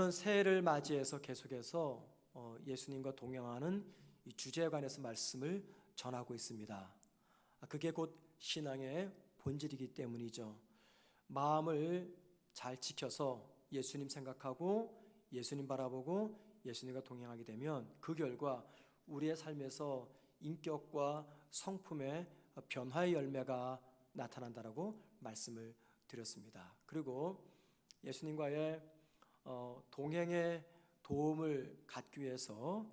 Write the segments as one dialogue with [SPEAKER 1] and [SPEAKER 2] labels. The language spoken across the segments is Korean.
[SPEAKER 1] 오늘은 새해를 맞이해서 계속해서 예수님과 동행하는 이 주제에 관해서 말씀을 전하고 있습니다. 그게 곧 신앙의 본질이기 때문이죠. 마음을 잘 지켜서 예수님 생각하고 예수님 바라보고 예수님과 동행하게 되면 그 결과 우리의 삶에서 인격과 성품의 변화의 열매가 나타난다라고 말씀을 드렸습니다. 그리고 예수님과의 동행의 도움을 갖기 위해서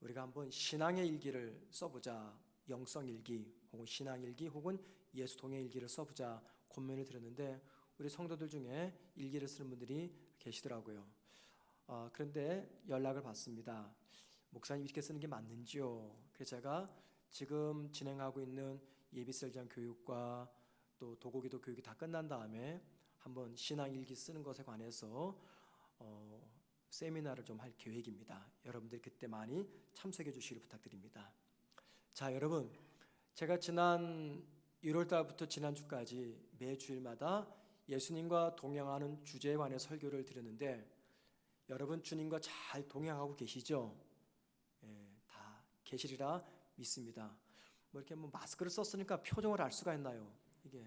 [SPEAKER 1] 우리가 한번 신앙의 일기를 써보자, 영성일기 혹은 신앙일기 혹은 예수 동행일기를 써보자 권면을 드렸는데 우리 성도들 중에 일기를 쓰는 분들이 계시더라고요. 그런데 연락을 받습니다. 목사님 이렇게 쓰는 게 맞는지요? 그래서 제가 지금 진행하고 있는 예비설장 교육과 또 도고기도 교육이 다 끝난 다음에 한번 신앙일기 쓰는 것에 관해서 세미나를 좀 할 계획입니다. 여러분들이 그때 많이 참석해 주시기를 부탁드립니다. 자, 여러분, 제가 지난 1월 달부터 지난주까지 매주일마다 예수님과 동행하는 주제에 관해 설교를 드렸는데 여러분 주님과 잘 동행하고 계시죠? 다 계시리라 믿습니다. 뭐 이렇게 마스크를 썼으니까 표정을 알 수가 있나요? 이게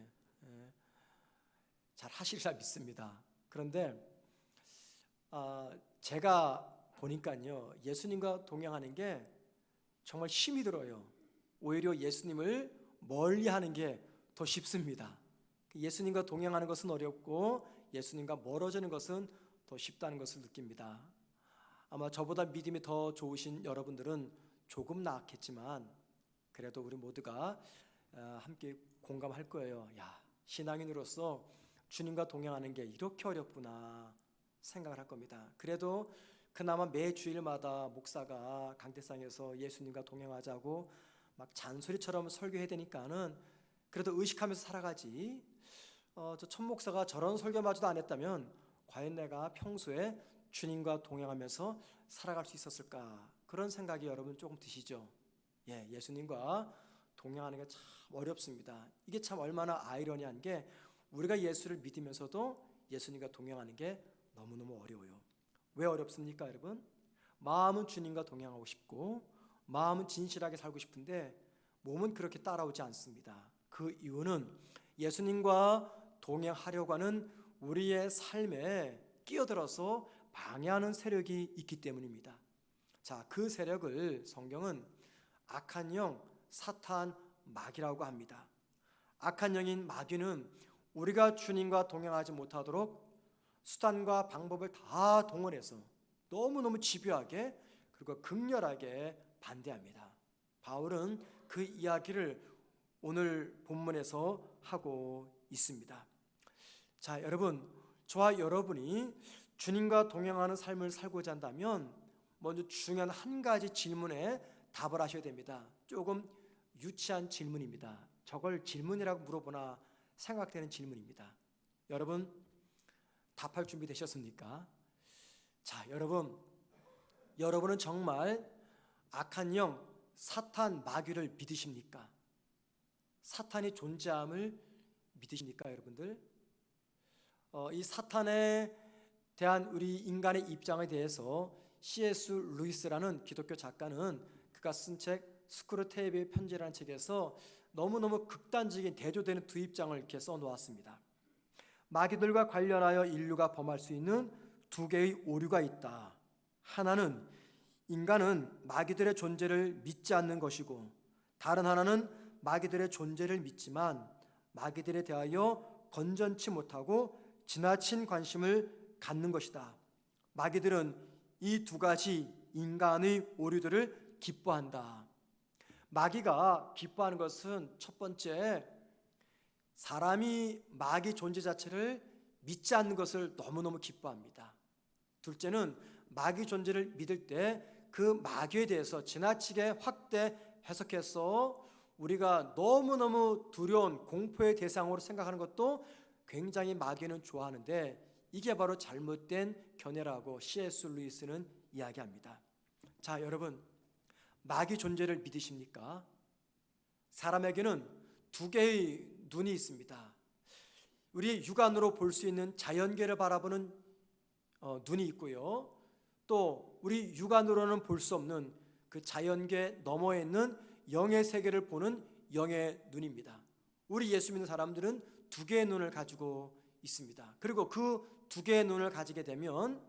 [SPEAKER 1] 잘 하시리라 믿습니다. 그런데 제가 보니까요, 예수님과 동행하는 게 정말 힘이 들어요. 오히려 예수님을 멀리하는 게 더 쉽습니다. 예수님과 동행하는 것은 어렵고 예수님과 멀어지는 것은 더 쉽다는 것을 느낍니다. 아마 저보다 믿음이 더 좋으신 여러분들은 조금 나았겠지만 그래도 우리 모두가 함께 공감할 거예요. 야, 신앙인으로서 주님과 동행하는 게 이렇게 어렵구나 생각을 할 겁니다. 그래도 그나마 매 주일마다 목사가 강대상에서 예수님과 동행하자고 막 잔소리처럼 설교해야 되니까는 그래도 의식하면서 살아가지. 저 천목사가 저런 설교마저도 안 했다면 과연 내가 평소에 주님과 동행하면서 살아갈 수 있었을까? 그런 생각이 여러분 조금 드시죠? 예수님과 동행하는 게 참 어렵습니다. 이게 참 얼마나 아이러니한 게 우리가 예수를 믿으면서도 예수님과 동행하는 게 너무너무 어려워요. 왜 어렵습니까, 여러분? 마음은 주님과 동행하고 싶고 마음은 진실하게 살고 싶은데 몸은 그렇게 따라오지 않습니다. 그 이유는 예수님과 동행하려고 하는 우리의 삶에 끼어들어서 방해하는 세력이 있기 때문입니다. 자, 그 세력을 성경은 악한 영, 사탄, 마귀라고 합니다. 악한 영인 마귀는 우리가 주님과 동행하지 못하도록 수단과 방법을 다 동원해서 너무너무 집요하게 그리고 극렬하게 반대합니다. 바울은 그 이야기를 오늘 본문에서 하고 있습니다. 자, 여러분, 저와 여러분이 주님과 동행하는 삶을 살고자 한다면 먼저 중요한 한 가지 질문에 답을 하셔야 됩니다. 조금 유치한 질문입니다. 저걸 질문이라고 물어보나 생각되는 질문입니다. 여러분 답할 준비 되셨습니까? 자, 여러분은 정말 악한 영, 사탄, 마귀를 믿으십니까? 사탄이 존재함을 믿으십니까, 여러분들? 이 사탄에 대한 우리 인간의 입장에 대해서 C.S. 루이스라는 기독교 작가는 그가 쓴 책 스크루테이프의 편지라는 책에서 너무너무 극단적인 대조되는 두 입장을 이렇게 써놓았습니다. 마귀들과 관련하여 인류가 범할 수 있는 두 개의 오류가 있다. 하나는 인간은 마귀들의 존재를 믿지 않는 것이고 다른 하나는 마귀들의 존재를 믿지만 마귀들에 대하여 건전치 못하고 지나친 관심을 갖는 것이다. 마귀들은 이 두 가지 인간의 오류들을 기뻐한다. 마귀가 기뻐하는 것은 첫 번째, 사람이 마귀 존재 자체를 믿지 않는 것을 너무너무 기뻐합니다. 둘째는 마귀 존재를 믿을 때 그 마귀에 대해서 지나치게 확대 해석해서 우리가 너무너무 두려운 공포의 대상으로 생각하는 것도 굉장히 마귀는 좋아하는데 이게 바로 잘못된 견해라고 C.S. 루이스는 이야기합니다. 자, 여러분, 마귀 존재를 믿으십니까? 사람에게는 두 개의 눈이 있습니다. 우리 육안으로 볼 수 있는 자연계를 바라보는 눈이 있고요. 또 우리 육안으로는 볼 수 없는 그 자연계 너머에 있는 영의 세계를 보는 영의 눈입니다. 우리 예수 믿는 사람들은 두 개의 눈을 가지고 있습니다. 그리고 그 두 개의 눈을 가지게 되면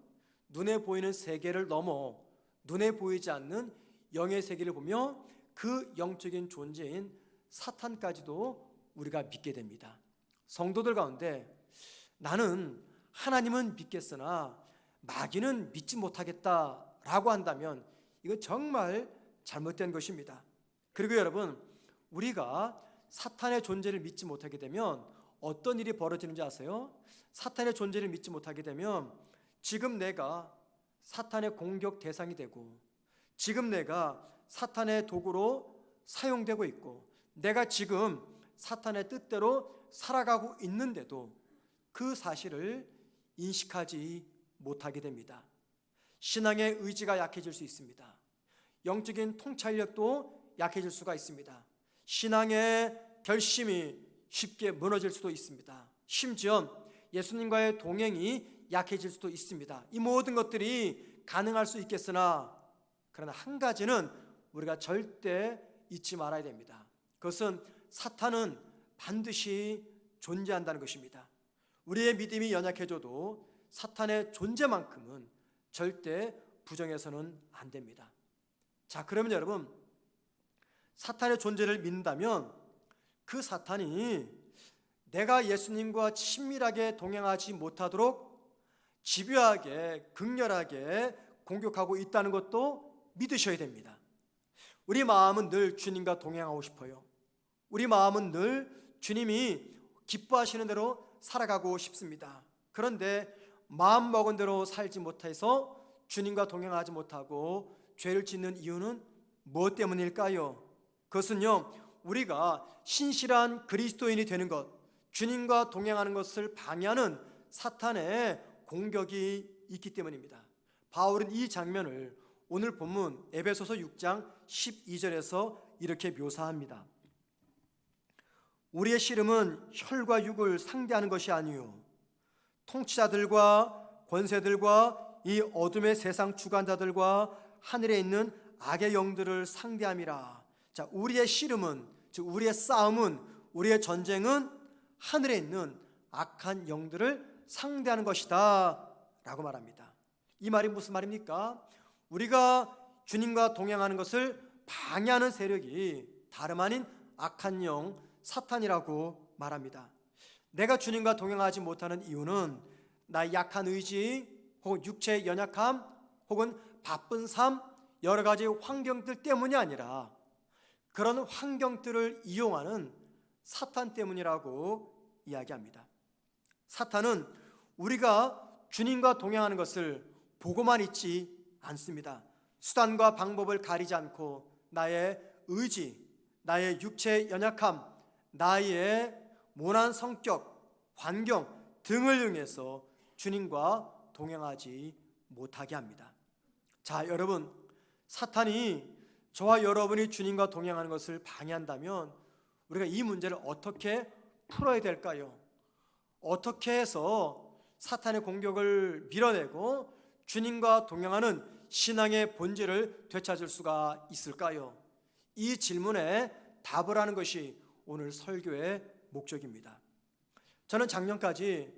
[SPEAKER 1] 눈에 보이는 세계를 넘어 눈에 보이지 않는 영의 세계를 보며 그 영적인 존재인 사탄까지도 우리가 믿게 됩니다. 성도들 가운데 나는 하나님은 믿겠으나 마귀는 믿지 못하겠다라고 한다면 이건 정말 잘못된 것입니다. 그리고 여러분, 우리가 사탄의 존재를 믿지 못하게 되면 어떤 일이 벌어지는지 아세요? 사탄의 존재를 믿지 못하게 되면 지금 내가 사탄의 공격 대상이 되고 지금 내가 사탄의 도구로 사용되고 있고 내가 지금 사탄의 뜻대로 살아가고 있는데도 그 사실을 인식하지 못하게 됩니다. 신앙의 의지가 약해질 수 있습니다. 영적인 통찰력도 약해질 수가 있습니다. 신앙의 결심이 쉽게 무너질 수도 있습니다. 심지어 예수님과의 동행이 약해질 수도 있습니다. 이 모든 것들이 가능할 수 있겠으나 그러나 한 가지는 우리가 절대 잊지 말아야 됩니다. 그것은 사탄은 반드시 존재한다는 것입니다. 우리의 믿음이 연약해져도 사탄의 존재만큼은 절대 부정해서는 안 됩니다. 자, 그러면 여러분, 사탄의 존재를 믿는다면 그 사탄이 내가 예수님과 친밀하게 동행하지 못하도록 집요하게 극렬하게 공격하고 있다는 것도 믿으셔야 됩니다. 우리 마음은 늘 주님과 동행하고 싶어요. 우리 마음은 늘 주님이 기뻐하시는 대로 살아가고 싶습니다. 그런데 마음 먹은 대로 살지 못해서 주님과 동행하지 못하고 죄를 짓는 이유는 무엇 때문일까요? 그것은요, 우리가 신실한 그리스도인이 되는 것, 주님과 동행하는 것을 방해하는 사탄의 공격이 있기 때문입니다. 바울은 이 장면을 오늘 본문 에베소서 6장 12절에서 이렇게 묘사합니다. 우리의 씨름은 혈과 육을 상대하는 것이 아니요 통치자들과 권세들과 이 어둠의 세상 주관자들과 하늘에 있는 악의 영들을 상대함이라. 자, 우리의 씨름은, 즉 우리의 싸움은, 우리의 전쟁은 하늘에 있는 악한 영들을 상대하는 것이다 라고 말합니다. 이 말이 무슨 말입니까? 우리가 주님과 동행하는 것을 방해하는 세력이 다름 아닌 악한 영 사탄이라고 말합니다. 내가 주님과 동행하지 못하는 이유는 나의 약한 의지 혹은 육체의 연약함 혹은 바쁜 삶 여러 가지 환경들 때문이 아니라 그런 환경들을 이용하는 사탄 때문이라고 이야기합니다. 사탄은 우리가 주님과 동행하는 것을 보고만 있지 않습니다. 수단과 방법을 가리지 않고 나의 의지, 나의 육체의 연약함, 나의 모난 성격, 환경 등을 이용해서 주님과 동행하지 못하게 합니다. 자, 여러분, 사탄이 저와 여러분이 주님과 동행하는 것을 방해한다면 우리가 이 문제를 어떻게 풀어야 될까요? 어떻게 해서 사탄의 공격을 밀어내고 주님과 동행하는 신앙의 본질을 되찾을 수가 있을까요? 이 질문에 답을 하는 것이 오늘 설교의 목적입니다. 저는 작년까지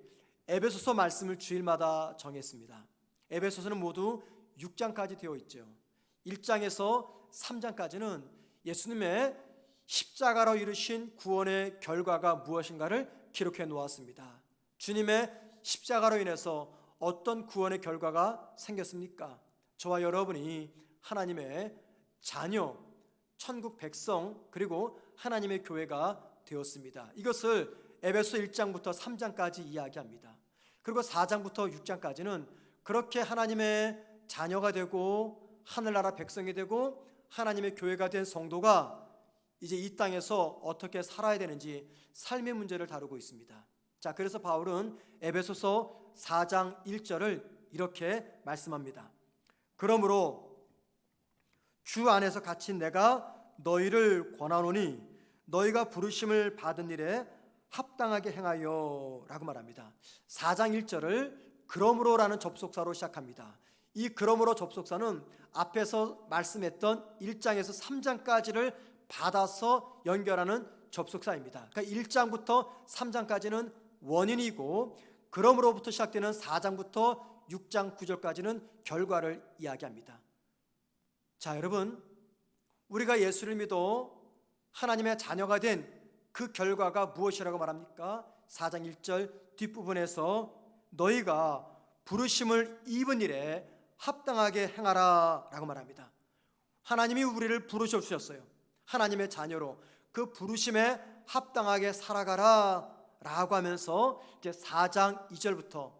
[SPEAKER 1] 에베소서 말씀을 주일마다 정했습니다. 에베소서는 모두 6장까지 되어 있죠. 1장에서 3장까지는 예수님의 십자가로 이루신 구원의 결과가 무엇인가를 기록해 놓았습니다. 주님의 십자가로 인해서 어떤 구원의 결과가 생겼습니까? 저와 여러분이 하나님의 자녀, 천국 백성, 그리고 하나님의 교회가 되었습니다. 이것을 에베소 1장부터 3장까지 이야기합니다. 그리고 4장부터 6장까지는 그렇게 하나님의 자녀가 되고 하늘나라 백성이 되고 하나님의 교회가 된 성도가 이제 이 땅에서 어떻게 살아야 되는지 삶의 문제를 다루고 있습니다. 자, 그래서 바울은 에베소서 4장 1절을 이렇게 말씀합니다. 그러므로 주 안에서 갇힌 내가 너희를 권하노니 너희가 부르심을 받은 일에 합당하게 행하여 라고 말합니다. 4장 1절을 그러므로라는 접속사로 시작합니다. 이 그러므로 접속사는 앞에서 말씀했던 1장에서 3장까지를 받아서 연결하는 접속사입니다. 그러니까 1장부터 3장까지는 원인이고 그러므로부터 시작되는 4장부터 6장 9절까지는 결과를 이야기합니다. 자, 여러분, 우리가 예수를 믿어 하나님의 자녀가 된 그 결과가 무엇이라고 말합니까? 4장 1절 뒷부분에서 너희가 부르심을 입은 일에 합당하게 행하라 라고 말합니다. 하나님이 우리를 부르셨어요. 하나님의 자녀로 그 부르심에 합당하게 살아가라 라고 하면서 이제 4장 2절부터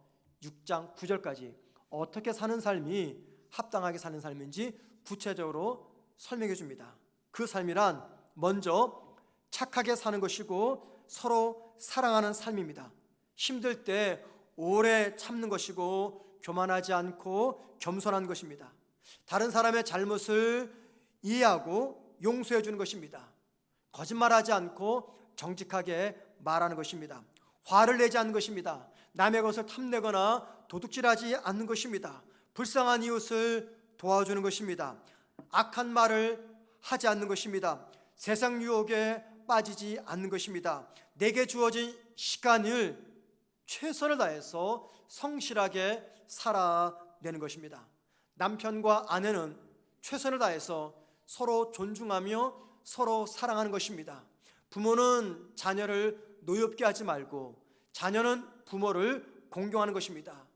[SPEAKER 1] 6장 9절까지 어떻게 사는 삶이 합당하게 사는 삶인지 구체적으로 설명해 줍니다. 그 삶이란 먼저 착하게 사는 것이고 서로 사랑하는 삶입니다. 힘들 때 오래 참는 것이고 교만하지 않고 겸손한 것입니다. 다른 사람의 잘못을 이해하고 용서해 주는 것입니다. 거짓말하지 않고 정직하게 말하는 것입니다. 화를 내지 않는 것입니다. 남의 것을 탐내거나 도둑질하지 않는 것입니다. 불쌍한 이웃을 도와주는 것입니다. 악한 말을 하지 않는 것입니다. 세상 유혹에 빠지지 않는 것입니다. 내게 주어진 시간을 최선을 다해서 성실하게 살아내는 것입니다. 남편과 아내는 최선을 다해서 서로 존중하며 서로 사랑하는 것입니다. 부모는 자녀를 노엽게 하지 말고 자녀는 부모를 공경하는 것입니다.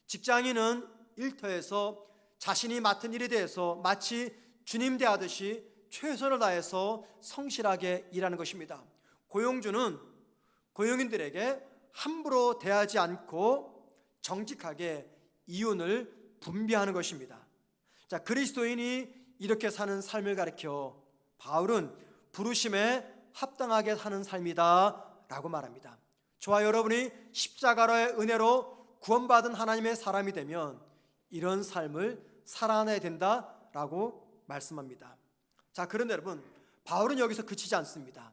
[SPEAKER 1] 직장인은 일터에서 자신이 맡은 일에 대해서 마치 주님 대하듯이 최선을 다해서 성실하게 일하는 것입니다. 고용주는 고용인들에게 함부로 대하지 않고 정직하게 이윤을 분배하는 것입니다. 자, 그리스도인이 이렇게 사는 삶을 가리켜 바울은 부르심에 합당하게 사는 삶이다 라고 말합니다. 저와 여러분이 십자가로의 은혜로 구원받은 하나님의 사람이 되면 이런 삶을 살아내야 된다라고 말씀합니다. 자, 그런데 여러분, 바울은 여기서 그치지 않습니다.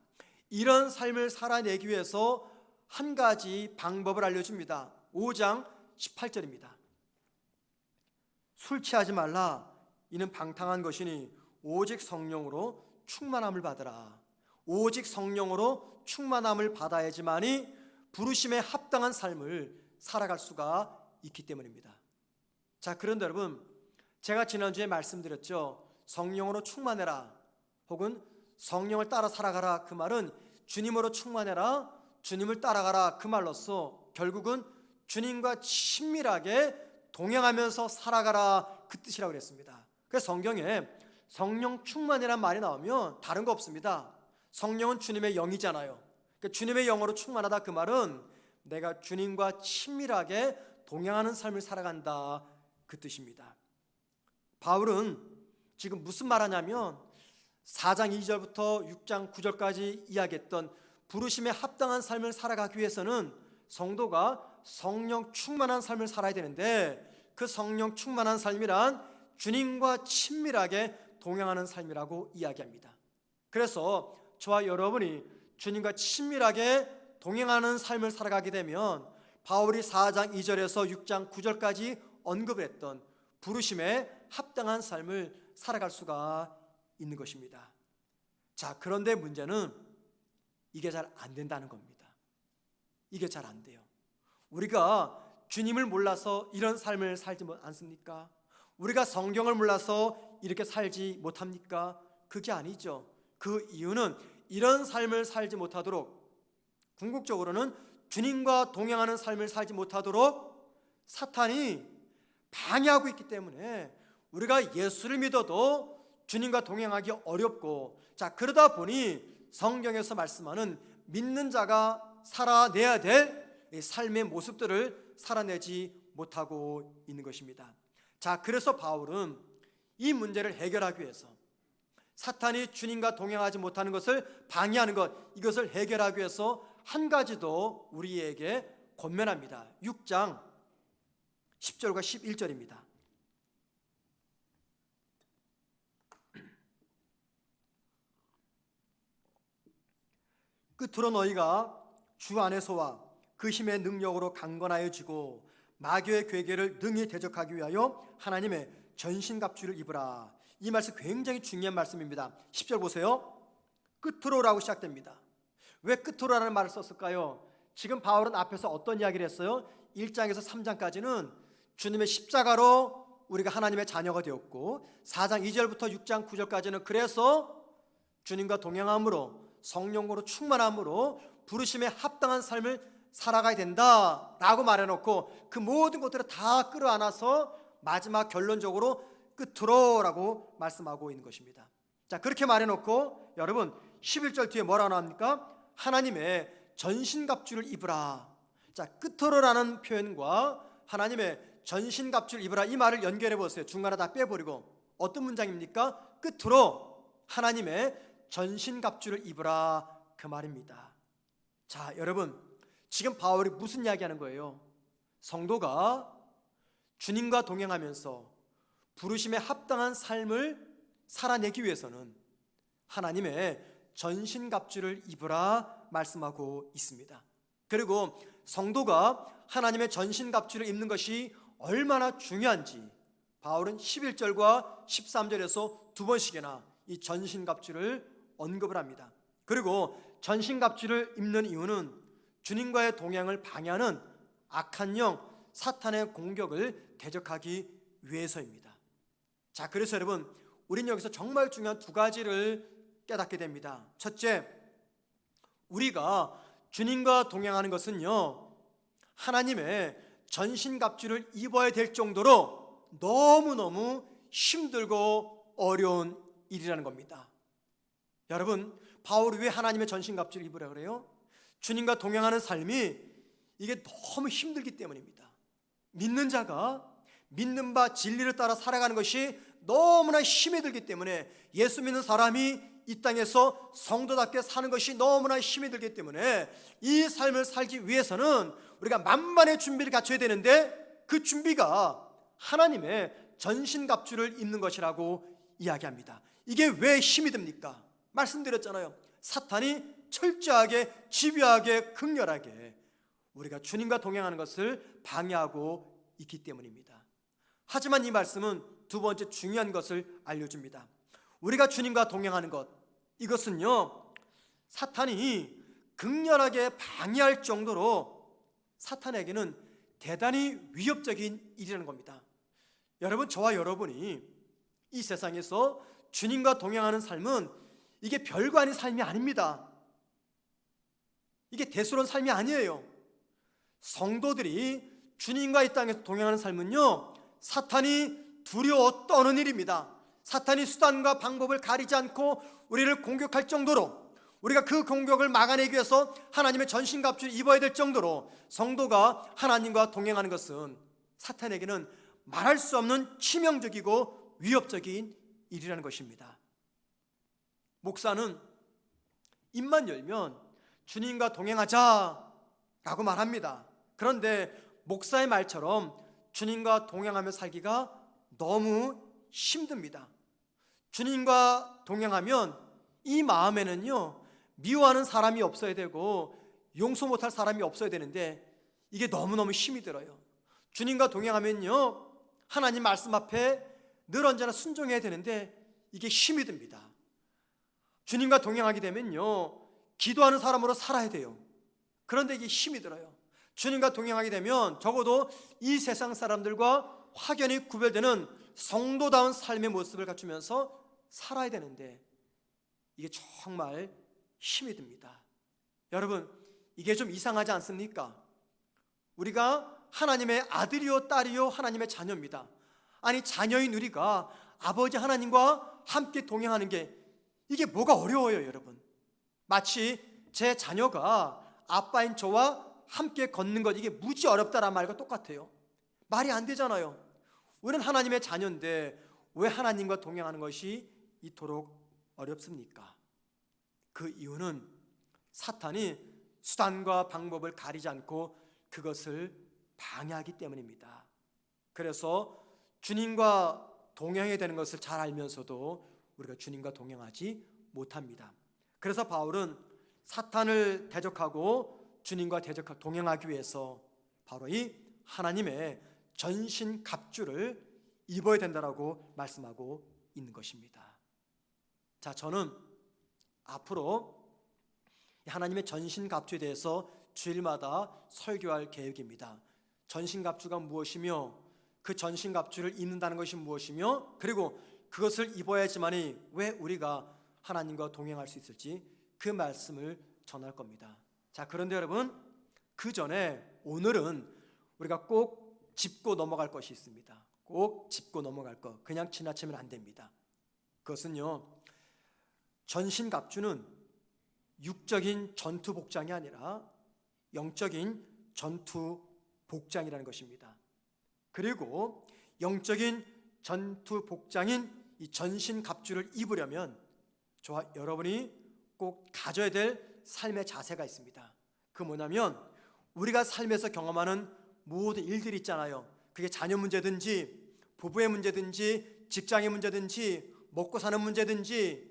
[SPEAKER 1] 이런 삶을 살아내기 위해서 한 가지 방법을 알려줍니다. 5장 18절입니다. 술 취하지 말라. 이는 방탕한 것이니 오직 성령으로 충만함을 받으라. 오직 성령으로 충만함을 받아야지만이 부르심에 합당한 삶을 살아갈 수가 있기 때문입니다. 자, 그런데 여러분, 제가 지난주에 말씀드렸죠. 성령으로 충만해라 혹은 성령을 따라 살아가라, 그 말은 주님으로 충만해라, 주님을 따라가라 그 말로써 결국은 주님과 친밀하게 동행하면서 살아가라 그 뜻이라고 그랬습니다. 그래서 성경에 성령 충만이라는 말이 나오면 다른 거 없습니다. 성령은 주님의 영이잖아요. 그러니까 주님의 영으로 충만하다 그 말은 내가 주님과 친밀하게 동행하는 삶을 살아간다 그 뜻입니다. 바울은 지금 무슨 말하냐면 4장 2절부터 6장 9절까지 이야기했던 부르심에 합당한 삶을 살아가기 위해서는 성도가 성령 충만한 삶을 살아야 되는데 그 성령 충만한 삶이란 주님과 친밀하게 동행하는 삶이라고 이야기합니다. 그래서 저와 여러분이 주님과 친밀하게 동행하는 삶을 살아가게 되면 바울이 4장 2절에서 6장 9절까지 언급을 했던 부르심에 합당한 삶을 살아갈 수가 있는 것입니다. 자, 그런데 문제는 이게 잘 안 된다는 겁니다. 이게 잘 안 돼요. 우리가 주님을 몰라서 이런 삶을 살지 않습니까? 우리가 성경을 몰라서 이렇게 살지 못합니까? 그게 아니죠. 그 이유는 이런 삶을 살지 못하도록, 궁극적으로는 주님과 동행하는 삶을 살지 못하도록 사탄이 방해하고 있기 때문에 우리가 예수를 믿어도 주님과 동행하기 어렵고, 자, 그러다 보니 성경에서 말씀하는 믿는 자가 살아내야 될 삶의 모습들을 살아내지 못하고 있는 것입니다. 자, 그래서 바울은 이 문제를 해결하기 위해서 사탄이 주님과 동행하지 못하는 것을 방해하는 것, 이것을 해결하기 위해서 한 가지 더 우리에게 권면합니다. 6장 10절과 11절입니다. 끝으로 너희가 주 안에서와 그 힘의 능력으로 강건하여지고 마귀의 괴계를 능히 대적하기 위하여 하나님의 전신갑주를 입으라. 이 말씀 굉장히 중요한 말씀입니다. 10절 보세요. 끝으로라고 시작됩니다. 왜 끝으로라는 말을 썼을까요? 지금 바울은 앞에서 어떤 이야기를 했어요? 1장에서 3장까지는 주님의 십자가로 우리가 하나님의 자녀가 되었고, 4장 2절부터 6장 9절까지는 그래서 주님과 동행함으로 성령으로 충만함으로 부르심에 합당한 삶을 살아가야 된다라고 말해놓고 그 모든 것들을 다 끌어안아서 마지막 결론적으로 끝으로라고 말씀하고 있는 것입니다. 자, 그렇게 말해놓고 여러분 11절 뒤에 뭐라고 나옵니까? 하나님의 전신갑주를 입으라. 자, 끝으로라는 표현과 하나님의 전신갑주를 입으라, 이 말을 연결해 보세요. 중간에 다 빼버리고. 어떤 문장입니까? 끝으로 하나님의 전신갑주를 입으라, 그 말입니다. 자, 여러분, 지금 바울이 무슨 이야기하는 거예요? 성도가 주님과 동행하면서 부르심에 합당한 삶을 살아내기 위해서는 하나님의 전신갑주를 입으라 말씀하고 있습니다. 그리고 성도가 하나님의 전신갑주를 입는 것이 얼마나 중요한지 바울은 11절과 13절에서 두 번씩이나 이 전신갑주를 언급을 합니다. 그리고 전신갑주를 입는 이유는 주님과의 동행을 방해하는 악한 영 사탄의 공격을 대적하기 위해서입니다. 자, 그래서 여러분, 우리는 여기서 정말 중요한 두 가지를 깨닫게 됩니다. 첫째, 우리가 주님과 동행하는 것은요, 하나님의 전신갑주를 입어야 될 정도로 너무너무 힘들고 어려운 일이라는 겁니다. 여러분, 바울이 왜 하나님의 전신갑주를 입으라 그래요? 주님과 동행하는 삶이 이게 너무 힘들기 때문입니다. 믿는 자가 믿는 바 진리를 따라 살아가는 것이 너무나 힘이 들기 때문에, 예수 믿는 사람이 이 땅에서 성도답게 사는 것이 너무나 힘이 들기 때문에 이 삶을 살기 위해서는 우리가 만반의 준비를 갖춰야 되는데, 그 준비가 하나님의 전신갑주를 입는 것이라고 이야기합니다. 이게 왜 힘이 듭니까? 말씀드렸잖아요. 사탄이 철저하게, 집요하게, 극렬하게 우리가 주님과 동행하는 것을 방해하고 있기 때문입니다. 하지만 이 말씀은 두 번째 중요한 것을 알려줍니다. 우리가 주님과 동행하는 것, 이것은요, 사탄이 극렬하게 방해할 정도로 사탄에게는 대단히 위협적인 일이라는 겁니다. 여러분, 저와 여러분이 이 세상에서 주님과 동행하는 삶은 이게 별거 아닌 삶이 아닙니다. 이게 대수로운 삶이 아니에요. 성도들이 주님과 이 땅에서 동행하는 삶은요, 사탄이 두려워 떠는 일입니다. 사탄이 수단과 방법을 가리지 않고 우리를 공격할 정도로, 우리가 그 공격을 막아내기 위해서 하나님의 전신갑주를 입어야 될 정도로 성도가 하나님과 동행하는 것은 사탄에게는 말할 수 없는 치명적이고 위협적인 일이라는 것입니다. 목사는 입만 열면 주님과 동행하자라고 말합니다. 그런데 목사의 말처럼 주님과 동행하며 살기가 너무 힘듭니다. 주님과 동행하면 이 마음에는요, 미워하는 사람이 없어야 되고 용서 못할 사람이 없어야 되는데 이게 너무너무 힘이 들어요. 주님과 동행하면요, 하나님 말씀 앞에 늘 언제나 순종해야 되는데 이게 힘이 듭니다. 주님과 동행하게 되면요, 기도하는 사람으로 살아야 돼요. 그런데 이게 힘이 들어요. 주님과 동행하게 되면 적어도 이 세상 사람들과 확연히 구별되는 성도다운 삶의 모습을 갖추면서 살아야 되는데 이게 정말 힘이 듭니다. 여러분, 이게 좀 이상하지 않습니까? 우리가 하나님의 아들이요 딸이요 하나님의 자녀입니다. 아니, 자녀인 우리가 아버지 하나님과 함께 동행하는 게 이게 뭐가 어려워요, 여러분? 마치 제 자녀가 아빠인 저와 함께 걷는 것, 이게 무지 어렵다라는 말과 똑같아요. 말이 안 되잖아요. 우리는 하나님의 자녀인데 왜 하나님과 동행하는 것이 이토록 어렵습니까? 그 이유는 사탄이 수단과 방법을 가리지 않고 그것을 방해하기 때문입니다. 그래서 주님과 동행해야 되는 것을 잘 알면서도 우리가 주님과 동행하지 못합니다. 그래서 바울은 사탄을 대적하고 주님과 동행하기 위해서 바로 이 하나님의 전신 갑주를 입어야 된다라고 말씀하고 있는 것입니다. 자, 저는 앞으로 하나님의 전신 갑주에 대해서 주일마다 설교할 계획입니다. 전신 갑주가 무엇이며 그 전신 갑주를 입는다는 것이 무엇이며 그리고 그것을 입어야지만이 왜 우리가 하나님과 동행할 수 있을지 그 말씀을 전할 겁니다. 자, 그런데 여러분, 그 전에 오늘은 우리가 꼭 짚고 넘어갈 것이 있습니다. 꼭 짚고 넘어갈 것, 그냥 지나치면 안 됩니다. 그것은요, 전신 갑주는 육적인 전투 복장이 아니라 영적인 전투 복장이라는 것입니다. 그리고 영적인 전투 복장인 이 전신 갑주를 입으려면 저와 여러분이 꼭 가져야 될 삶의 자세가 있습니다. 그 뭐냐면 우리가 삶에서 경험하는 모든 일들이 있잖아요. 그게 자녀 문제든지 부부의 문제든지 직장의 문제든지 먹고 사는 문제든지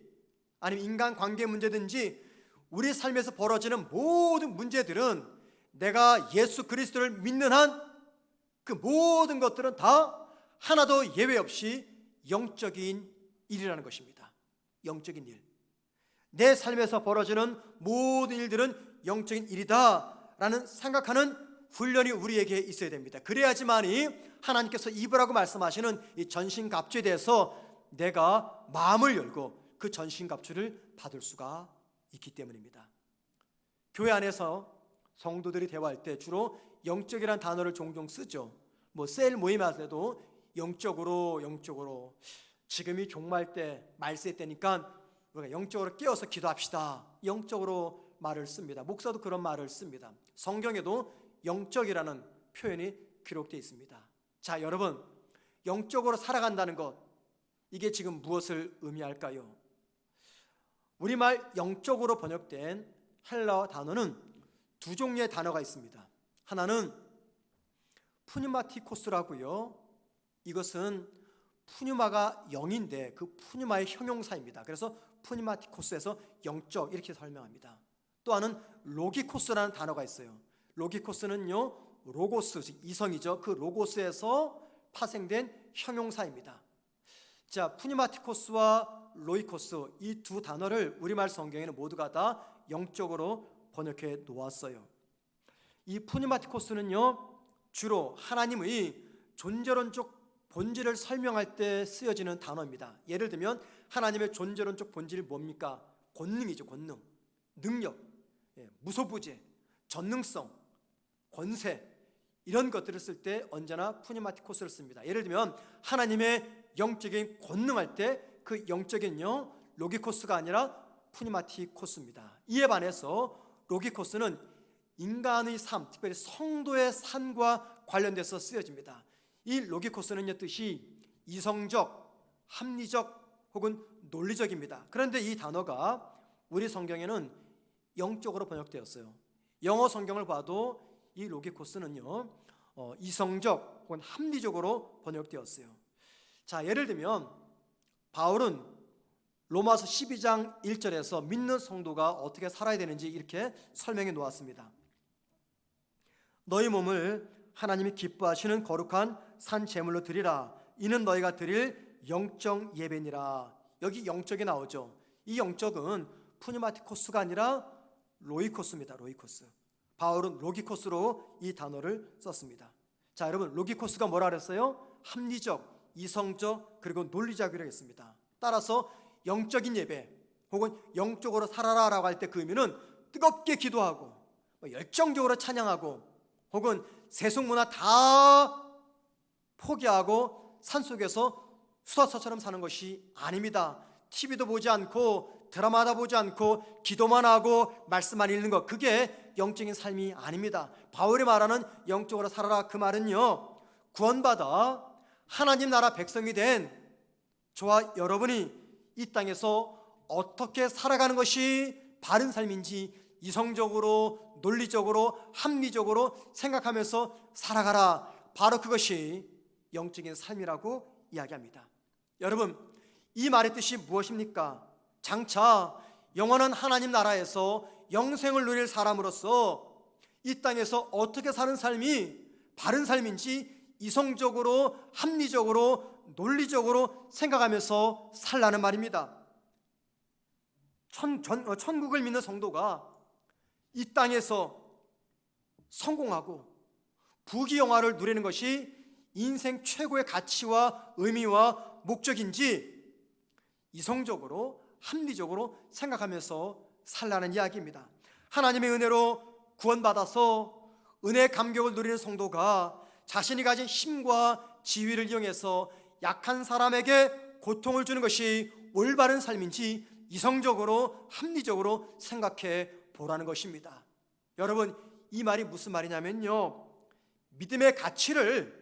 [SPEAKER 1] 아니면 인간관계 문제든지 우리 삶에서 벌어지는 모든 문제들은 내가 예수 그리스도를 믿는 한 그 모든 것들은 다 하나도 예외 없이 영적인 일이라는 것입니다. 영적인 일. 내 삶에서 벌어지는 모든 일들은 영적인 일이다 라는 생각하는 훈련이 우리에게 있어야 됩니다. 그래야지만이 하나님께서 입으라고 말씀하시는 이 전신갑주에 대해서 내가 마음을 열고 그 전신갑주를 받을 수가 있기 때문입니다. 교회 안에서 성도들이 대화할 때 주로 영적이라는 단어를 종종 쓰죠. 셀 모임 할 때도 영적으로 지금이 종말 때 말세 때니까 우리가 영적으로 깨어서 기도합시다. 영적으로 말을 씁니다. 목사도 그런 말을 씁니다. 성경에도 영적이라는 표현이 기록되어 있습니다. 자, 여러분, 영적으로 살아간다는 것, 이게 지금 무엇을 의미할까요? 우리말 영적으로 번역된 헬라어 단어는 두 종류의 단어가 있습니다. 하나는 푸뉴마티코스라고요. 이것은 푸뉴마가 영인데 그 푸뉴마의 형용사입니다. 그래서 푸뉴마티코스에서 영적 이렇게 설명합니다. 또 하나는 로기코스라는 단어가 있어요. 로기코스는요, 로고스, 즉 이성이죠. 그 로고스에서 파생된 형용사입니다. 자, 푸뉴마티코스와 로이코스, 이 두 단어를 우리말 성경에는 모두가 다 영적으로 번역해 놓았어요. 이 푸뉴마티코스는요, 주로 하나님의 존재론적 본질을 설명할 때 쓰여지는 단어입니다. 예를 들면 하나님의 존재론적 본질이 뭡니까? 권능이죠. 권능, 능력, 무소부재, 전능성, 권세, 이런 것들을 쓸 때 언제나 푸니마티코스를 씁니다. 예를 들면 하나님의 영적인 권능할 때 그 영적인요 로기코스가 아니라 푸니마티코스입니다. 이에 반해서 로기코스는 인간의 삶, 특별히 성도의 삶과 관련돼서 쓰여집니다. 이 로기코스는요 뜻이 이성적, 합리적 혹은 논리적입니다. 그런데 이 단어가 우리 성경에는 영적으로 번역되었어요. 영어 성경을 봐도 이 로기코스는요 이성적 혹은 합리적으로 번역되었어요. 자, 예를 들면 바울은 로마서 12장 1절에서 믿는 성도가 어떻게 살아야 되는지 이렇게 설명해 놓았습니다. 너희 몸을 하나님이 기뻐하시는 거룩한 산 제물로 드리라. 이는 너희가 드릴 영적 예배니라. 여기 영적이 나오죠. 이 영적은 푸니마티코스가 아니라 로이코스입니다. 로이코스. 바울은 로기코스로 이 단어를 썼습니다. 자, 여러분, 로기코스가 뭐라 그랬어요? 합리적, 이성적, 그리고 논리적이라고 했습니다. 따라서 영적인 예배 혹은 영적으로 살아라 라고 할 때 그 의미는 뜨겁게 기도하고 열정적으로 찬양하고 혹은 세속문화 다 포기하고 산속에서 수다사처럼 사는 것이 아닙니다. TV도 보지 않고 드라마도 보지 않고 기도만 하고 말씀만 읽는 것, 그게 영적인 삶이 아닙니다. 바울이 말하는 영적으로 살아라, 그 말은요 구원받아 하나님 나라 백성이 된 저와 여러분이 이 땅에서 어떻게 살아가는 것이 바른 삶인지 이성적으로, 논리적으로, 합리적으로 생각하면서 살아가라, 바로 그것이 영적인 삶이라고 이야기합니다. 여러분, 이 말의 뜻이 무엇입니까? 장차 영원한 하나님 나라에서 영생을 누릴 사람으로서 이 땅에서 어떻게 사는 삶이 바른 삶인지 이성적으로, 합리적으로, 논리적으로 생각하면서 살라는 말입니다. 천국을 믿는 성도가 이 땅에서 성공하고 부귀영화를 누리는 것이 인생 최고의 가치와 의미와 목적인지 이성적으로, 합리적으로 생각하면서 살라는 이야기입니다. 하나님의 은혜로 구원받아서 은혜의 감격을 누리는 성도가 자신이 가진 힘과 지위를 이용해서 약한 사람에게 고통을 주는 것이 올바른 삶인지 이성적으로, 합리적으로 생각해 보라는 것입니다. 여러분, 이 말이 무슨 말이냐면요, 믿음의 가치를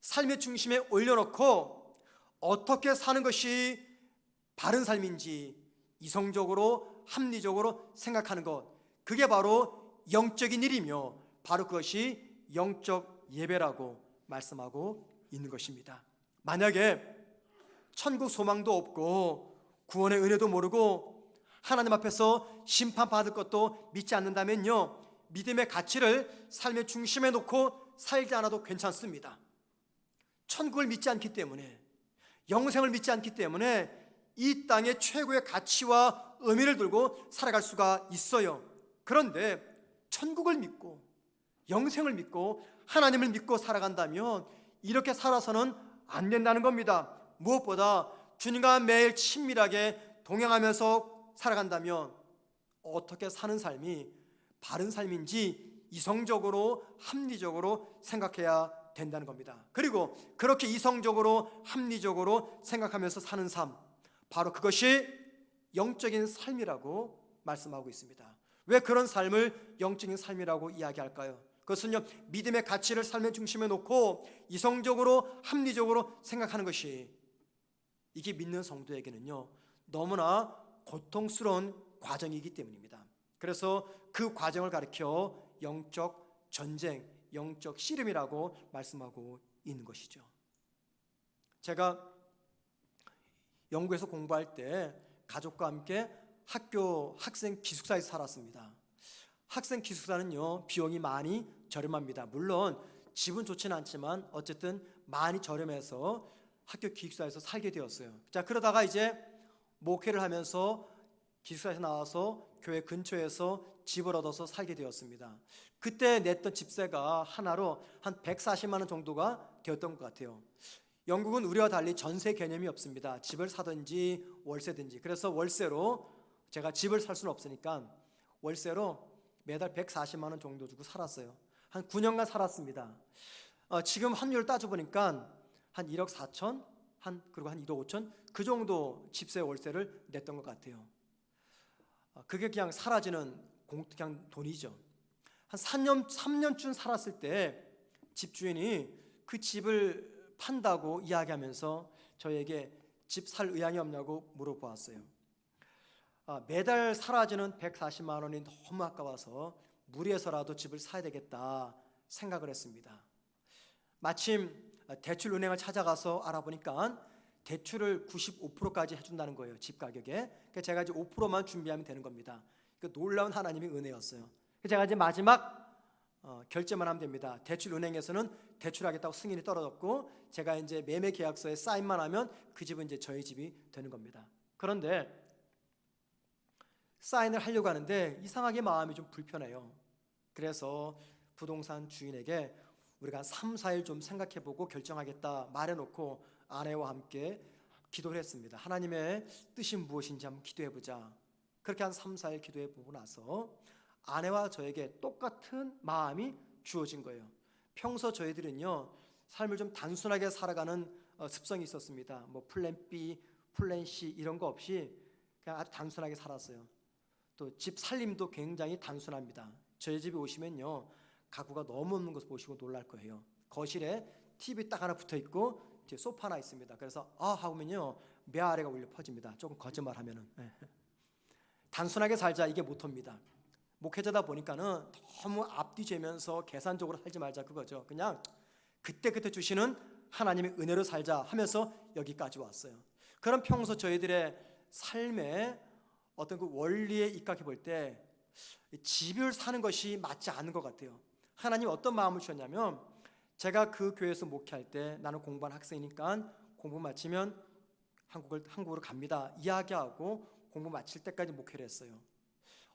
[SPEAKER 1] 삶의 중심에 올려놓고 어떻게 사는 것이 바른 삶인지 이성적으로, 합리적으로 생각하는 것, 그게 바로 영적인 일이며 바로 그것이 영적 예배라고 말씀하고 있는 것입니다. 만약에 천국 소망도 없고 구원의 은혜도 모르고 하나님 앞에서 심판받을 것도 믿지 않는다면요, 믿음의 가치를 삶의 중심에 놓고 살지 않아도 괜찮습니다. 천국을 믿지 않기 때문에, 영생을 믿지 않기 때문에 이 땅의 최고의 가치와 의미를 들고 살아갈 수가 있어요. 그런데 천국을 믿고 영생을 믿고 하나님을 믿고 살아간다면 이렇게 살아서는 안 된다는 겁니다. 무엇보다 주님과 매일 친밀하게 동행하면서 살아간다면 어떻게 사는 삶이 바른 삶인지 이성적으로, 합리적으로 생각해야 된다는 겁니다. 그리고 그렇게 이성적으로, 합리적으로 생각하면서 사는 삶, 바로 그것이 영적인 삶이라고 말씀하고 있습니다. 왜 그런 삶을 영적인 삶이라고 이야기할까요? 그것은요, 믿음의 가치를 삶의 중심에 놓고 이성적으로, 합리적으로 생각하는 것이, 이게 믿는 성도에게는요 너무나 고통스러운 과정이기 때문입니다. 그래서 그 과정을 가리켜 영적 전쟁, 영적 씨름이라고 말씀하고 있는 것이죠. 제가 영국에서 공부할 때 가족과 함께 학교 학생 기숙사에서 살았습니다. 학생 기숙사는요 비용이 많이 저렴합니다. 물론 집은 좋지는 않지만 어쨌든 많이 저렴해서 학교 기숙사에서 살게 되었어요. 자, 그러다가 이제 목회를 하면서 기숙사에서 나와서 교회 근처에서 집을 얻어서 살게 되었습니다. 그때 냈던 집세가 하나로 한 140만 원 정도가 되었던 것 같아요. 영국은 우리와 달리 전세 개념이 없습니다. 집을 사든지 월세든지. 그래서 월세로, 제가 집을 살 수는 없으니까 월세로 매달 140만 원 정도 주고 살았어요. 한 9년간 살았습니다. 지금 환율을 따져보니까 한 1억 4천, 그리고 한 1억 5천 그 정도 집세 월세를 냈던 것 같아요. 그게 그냥 사라지는 그냥 돈이죠. 한 3년쯤 살았을 때 집주인이 그 집을 판다고 이야기하면서 저에게 집 살 의향이 없냐고 물어보았어요. 매달 사라지는 140만 원이 너무 아까워서 무리해서라도 집을 사야 되겠다 생각을 했습니다. 마침 대출은행을 찾아가서 알아보니까 대출을 95%까지 해준다는 거예요, 집 가격에. 그러니까 제가 이제 5%만 준비하면 되는 겁니다. 그 놀라운 하나님의 은혜였어요. 제가 이제 마지막 결제만 하면 됩니다. 대출은행에서는 대출하겠다고 승인이 떨어졌고 제가 이제 매매 계약서에 사인만 하면 그 집은 이제 저희 집이 되는 겁니다. 그런데 사인을 하려고 하는데 이상하게 마음이 좀 불편해요. 그래서 부동산 주인에게 우리가 한 3, 4일 좀 생각해보고 결정하겠다 말해놓고 아내와 함께 기도를 했습니다. 하나님의 뜻이 무엇인지 한번 기도해보자. 그렇게 한 3, 4일 기도해보고 나서 아내와 저에게 똑같은 마음이 주어진 거예요. 평소 저희들은요 삶을 좀 단순하게 살아가는 습성이 있었습니다. 뭐 플랜 B, 플랜 C 이런 거 없이 그냥 아주 단순하게 살았어요. 또 집 살림도 굉장히 단순합니다. 저희 집에 오시면요 가구가 너무 없는 것을 보시고 놀랄 거예요. 거실에 TV 딱 하나 붙어 있고 뒤에 소파 하나 있습니다. 그래서 하면요 매아래가 울려 퍼집니다. 조금 거짓말하면은. 단순하게 살자, 이게 모토입니다. 목회자다 보니까는 너무 앞뒤 재면서 계산적으로 살지 말자 그거죠. 그냥 그때그때 주시는 하나님의 은혜로 살자 하면서 여기까지 왔어요. 그럼 평소 저희들의 삶의 어떤 그 원리에 입각해 볼 때 집을 사는 것이 맞지 않은 것 같아요. 하나님 어떤 마음을 주셨냐면 제가 그 교회에서 목회할 때 나는 공부한 학생이니까 공부 마치면 한국으로 갑니다 이야기하고 공부 마칠 때까지 목회를 했어요.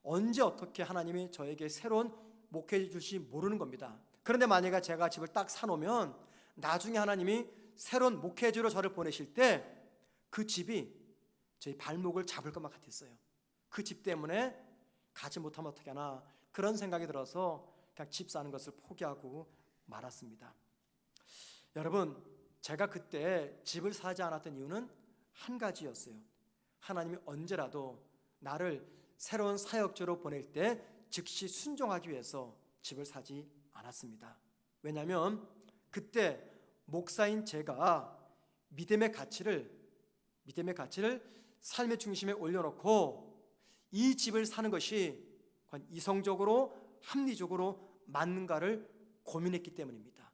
[SPEAKER 1] 언제 어떻게 하나님이 저에게 새로운 목회해 주실지 모르는 겁니다. 그런데 만약에 제가 집을 딱 사놓으면 나중에 하나님이 새로운 목회주로 저를 보내실 때 그 집이 저희 발목을 잡을 것만 같았어요. 그 집 때문에 가지 못하면 어떻게 하나 그런 생각이 들어서 그냥 집 사는 것을 포기하고 말았습니다. 여러분, 제가 그때 집을 사지 않았던 이유는 한 가지였어요. 하나님이 언제라도 나를 새로운 사역자로 보낼 때 즉시 순종하기 위해서 집을 사지 않았습니다. 왜냐하면 그때 목사인 제가 믿음의 가치를 삶의 중심에 올려놓고 이 집을 사는 것이 과연 이성적으로 합리적으로 맞는가를 고민했기 때문입니다.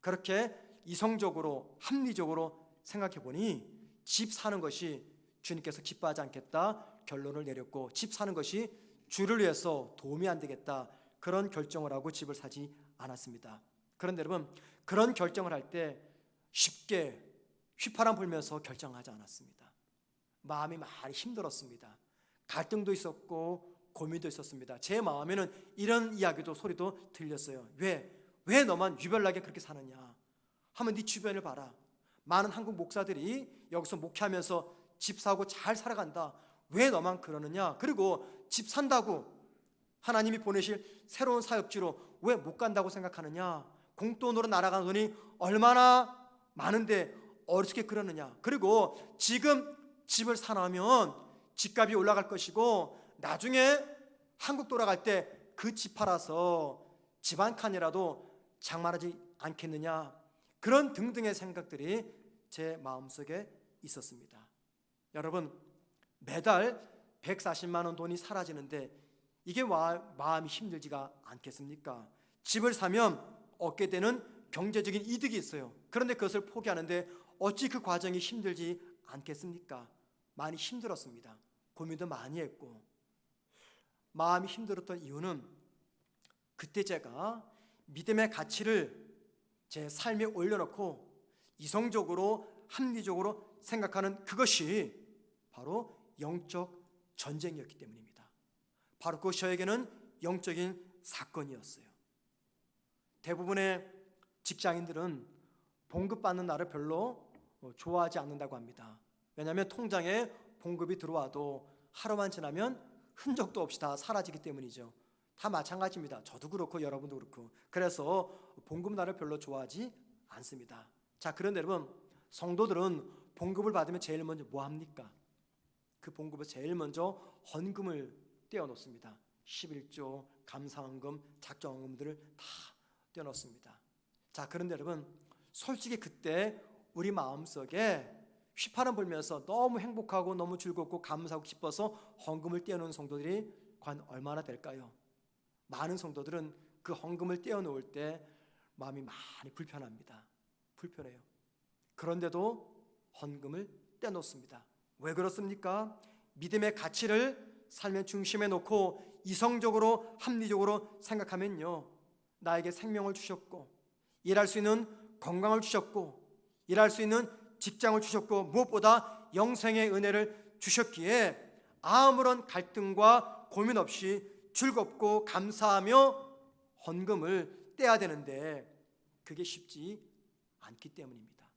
[SPEAKER 1] 그렇게 이성적으로 합리적으로 생각해 보니 집 사는 것이 주님께서 기뻐하지 않겠다 결론을 내렸고, 집 사는 것이 주를 위해서 도움이 안 되겠다 그런 결정을 하고 집을 사지 않았습니다. 그런데 여러분, 그런 결정을 할 때 쉽게 휘파람 불면서 결정하지 않았습니다. 마음이 많이 힘들었습니다. 갈등도 있었고 고민도 있었습니다. 제 마음에는 이런 이야기도 소리도 들렸어요. 왜 너만 유별나게 그렇게 사느냐? 하면 네 주변을 봐라. 많은 한국 목사들이 여기서 목회하면서 집 사고 잘 살아간다. 왜 너만 그러느냐? 그리고 집 산다고 하나님이 보내실 새로운 사역지로 왜 못 간다고 생각하느냐? 공돈으로 날아가는 돈이 얼마나 많은데 어떻게 그러느냐? 그리고 지금 집을 사놓으면 집값이 올라갈 것이고 나중에 한국 돌아갈 때 그 집 팔아서 집 한 칸이라도 장만하지 않겠느냐? 그런 등등의 생각들이 제 마음속에 있었습니다. 여러분, 매달 140만 원 돈이 사라지는데 이게 마음이 힘들지가 않겠습니까? 집을 사면 얻게 되는 경제적인 이득이 있어요. 그런데 그것을 포기하는데 어찌 그 과정이 힘들지 않겠습니까? 많이 힘들었습니다. 고민도 많이 했고, 마음이 힘들었던 이유는 그때 제가 믿음의 가치를 제 삶에 올려놓고 이성적으로 합리적으로 생각하는 그것이 바로 영적 전쟁이었기 때문입니다. 바로 그것이 저에게는 영적인 사건이었어요. 대부분의 직장인들은 봉급받는 날을 별로 좋아하지 않는다고 합니다. 왜냐하면 통장에 봉급이 들어와도 하루만 지나면 흔적도 없이 다 사라지기 때문이죠. 다 마찬가지입니다. 저도 그렇고 여러분도 그렇고. 그래서 봉급날을 별로 좋아하지 않습니다. 자, 그런데 여러분, 성도들은 봉급을 받으면 제일 먼저 뭐 합니까? 그 봉급을 제일 먼저 헌금을 떼어놓습니다. 11조, 감사헌금, 작정헌금들을 다 떼어놓습니다. 자, 그런데 여러분, 솔직히 그때 우리 마음속에 휘파람 불면서 너무 행복하고 너무 즐겁고 감사하고 기뻐서 헌금을 떼어놓은 성도들이 과연 얼마나 될까요? 많은 성도들은 그 헌금을 떼어놓을 때 마음이 많이 불편합니다. 불편해요. 그런데도 헌금을 떼어놓습니다. 왜 그렇습니까? 믿음의 가치를 삶의 중심에 놓고 이성적으로 합리적으로 생각하면요, 나에게 생명을 주셨고 일할 수 있는 건강을 주셨고 일할 수 있는 직장을 주셨고 무엇보다 영생의 은혜를 주셨기에 아무런 갈등과 고민 없이 즐겁고 감사하며 헌금을 떼야 되는데 그게 쉽지 않기 때문입니다.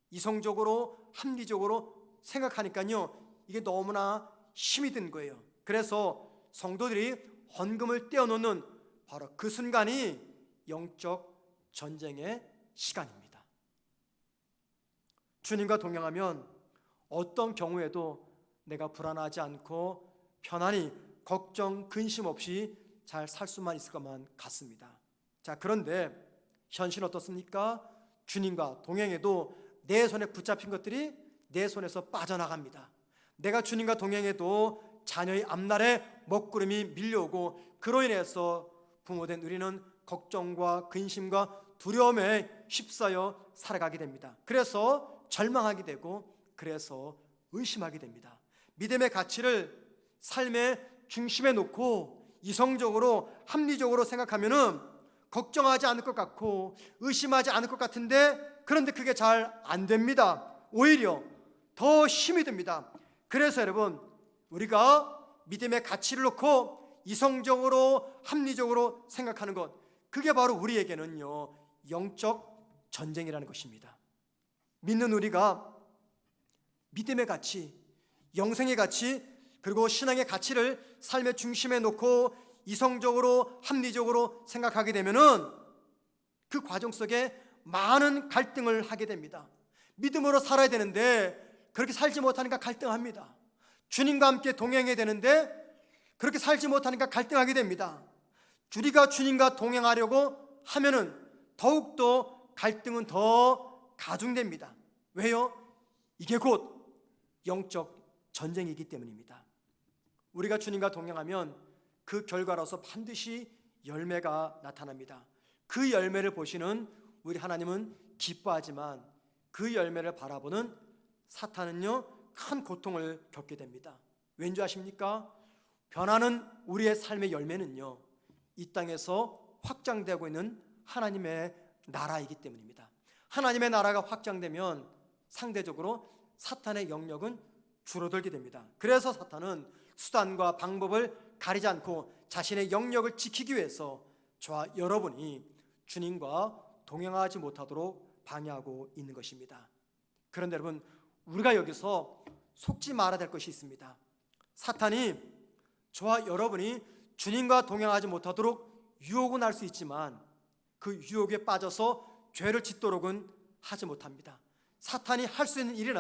[SPEAKER 1] 이성적으로 합리적으로 생각하니까요, 이게 너무나 힘이 든 거예요. 그래서 성도들이 헌금을 떼어놓는 바로 그 순간이 영적 전쟁의 시간입니다. 주님과 동행하면 어떤 경우에도 내가 불안하지 않고 편안히 걱정, 근심 없이 잘 살 수만 있을 것만 같습니다. 자, 그런데 현실은 어떻습니까? 주님과 동행해도 내 손에 붙잡힌 것들이 내 손에서 빠져나갑니다. 내가 주님과 동행해도 자녀의 앞날에 먹구름이 밀려오고 그로 인해서 부모된 우리는 걱정과 근심과 두려움에 휩싸여 살아가게 됩니다. 그래서 절망하게 되고 그래서 의심하게 됩니다. 믿음의 가치를 삶의 중심에 놓고 이성적으로 합리적으로 생각하면은 걱정하지 않을 것 같고 의심하지 않을 것 같은데, 그런데 그게 잘 안 됩니다. 오히려 더 힘이 듭니다. 그래서 여러분, 우리가 믿음의 가치를 놓고 이성적으로 합리적으로 생각하는 것, 그게 바로 우리에게는요 영적 전쟁이라는 것입니다. 믿는 우리가 믿음의 가치, 영생의 가치, 그리고 신앙의 가치를 삶의 중심에 놓고 이성적으로 합리적으로 생각하게 되면은 그 과정 속에 많은 갈등을 하게 됩니다. 믿음으로 살아야 되는데 그렇게 살지 못하니까 갈등합니다. 주님과 함께 동행해야 되는데 그렇게 살지 못하니까 갈등하게 됩니다. 우리가 주님과 동행하려고 하면은 더욱더 갈등은 더 가중됩니다. 왜요? 이게 곧 영적 전쟁이기 때문입니다. 우리가 주님과 동행하면 그 결과로서 반드시 열매가 나타납니다. 그 열매를 보시는 우리 하나님은 기뻐하지만 그 열매를 바라보는 사탄은요 큰 고통을 겪게 됩니다. 왠지 아십니까? 변하는 우리의 삶의 열매는요 이 땅에서 확장되고 있는 하나님의 나라이기 때문입니다. 하나님의 나라가 확장되면 상대적으로 사탄의 영역은 줄어들게 됩니다. 그래서 사탄은 수단과 방법을 가리지 않고 자신의 영역을 지키기 위해서 저와 여러분이 주님과 동행하지 못하도록 방해하고 있는 것입니다. 그런데 여러분, 우리가 여기서 속지 말아야 될 것이 있습니다. 사탄이 저와 여러분이 주님과 동행하지 못하도록 유혹은 할 수 있지만 그 유혹에 빠져서 죄를 짓도록은 하지 못합니다. 사탄이 할 수 있는 일은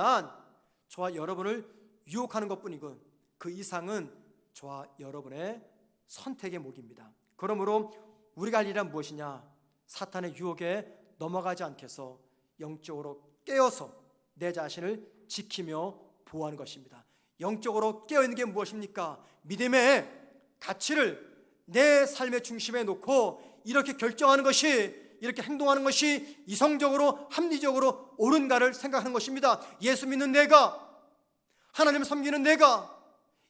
[SPEAKER 1] 저와 여러분을 유혹하는 것뿐이고 그 이상은 저와 여러분의 선택의 목입니다. 그러므로 우리가 할 일은 무엇이냐? 사탄의 유혹에 넘어가지 않게 해서 영적으로 깨어서 내 자신을 지키며 보호하는 것입니다. 영적으로 깨어있는 게 무엇입니까? 믿음의 가치를 내 삶의 중심에 놓고 이렇게 결정하는 것이, 이렇게 행동하는 것이 이성적으로 합리적으로 옳은가를 생각하는 것입니다. 예수 믿는 내가, 하나님을 섬기는 내가,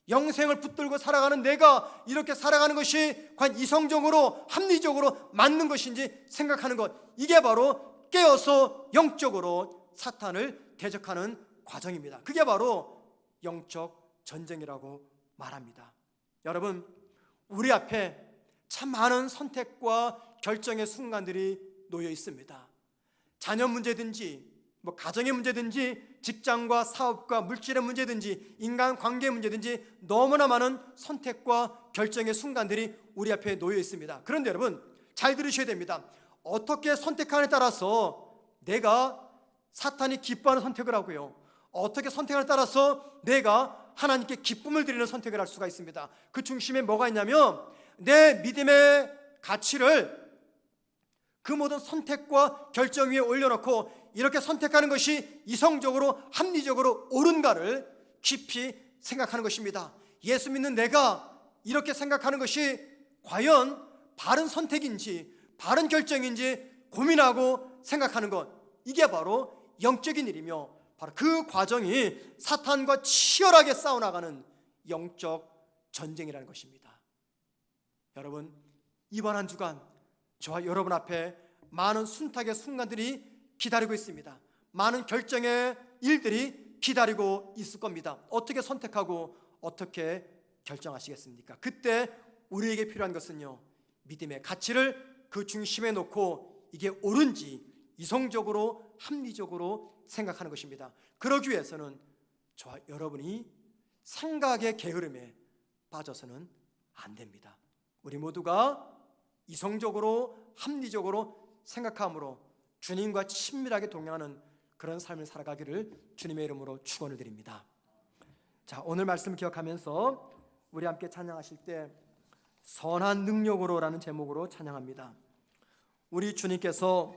[SPEAKER 1] 영생을 붙들고 살아가는 내가 이렇게 살아가는 것이 과연 이성적으로 합리적으로 맞는 것인지 생각하는 것, 이게 바로 깨어서 영적으로 사탄을 대적하는 과정입니다. 그게 바로 영적 전쟁이라고 말합니다. 여러분, 우리 앞에 참 많은 선택과 결정의 순간들이 놓여 있습니다. 자녀 문제든지 가정의 문제든지 직장과 사업과 물질의 문제든지 인간관계의 문제든지 너무나 많은 선택과 결정의 순간들이 우리 앞에 놓여 있습니다. 그런데 여러분, 잘 들으셔야 됩니다. 어떻게 선택하느냐에 따라서 내가 사탄이 기뻐하는 선택을 하고요, 어떻게 선택하느냐에 따라서 내가 하나님께 기쁨을 드리는 선택을 할 수가 있습니다. 그 중심에 뭐가 있냐면 내 믿음의 가치를 그 모든 선택과 결정 위에 올려놓고 이렇게 선택하는 것이 이성적으로 합리적으로 옳은가를 깊이 생각하는 것입니다. 예수 믿는 내가 이렇게 생각하는 것이 과연 바른 선택인지 바른 결정인지 고민하고 생각하는 것, 이게 바로 영적인 일이며 바로 그 과정이 사탄과 치열하게 싸워나가는 영적 전쟁이라는 것입니다. 여러분, 이번 한 주간 저와 여러분 앞에 많은 순탁의 순간들이 기다리고 있습니다. 많은 결정의 일들이 기다리고 있을 겁니다. 어떻게 선택하고 어떻게 결정하시겠습니까? 그때 우리에게 필요한 것은요, 믿음의 가치를 그 중심에 놓고 이게 옳은지 이성적으로 합리적으로 생각하는 것입니다. 그러기 위해서는 저와 여러분이 생각의 게으름에 빠져서는 안 됩니다. 우리 모두가 이성적으로 합리적으로 생각함으로 주님과 친밀하게 동행하는 그런 삶을 살아가기를 주님의 이름으로 축원을 드립니다. 자, 오늘 말씀을 기억하면서 우리 함께 찬양하실 때 선한 능력으로라는 제목으로 찬양합니다. 우리 주님께서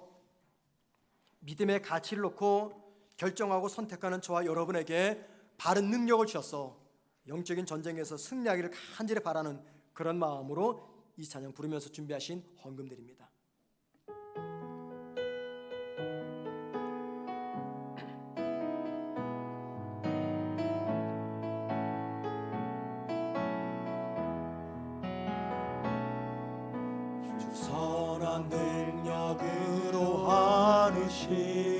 [SPEAKER 1] 믿음의 가치를 놓고 결정하고 선택하는 저와 여러분에게 바른 능력을 주셔서 영적인 전쟁에서 승리하기를 간절히 바라는 그런 마음으로 이 찬양 부르면서 준비하신 헌금드립니다. 선한
[SPEAKER 2] 능력으로 하느시라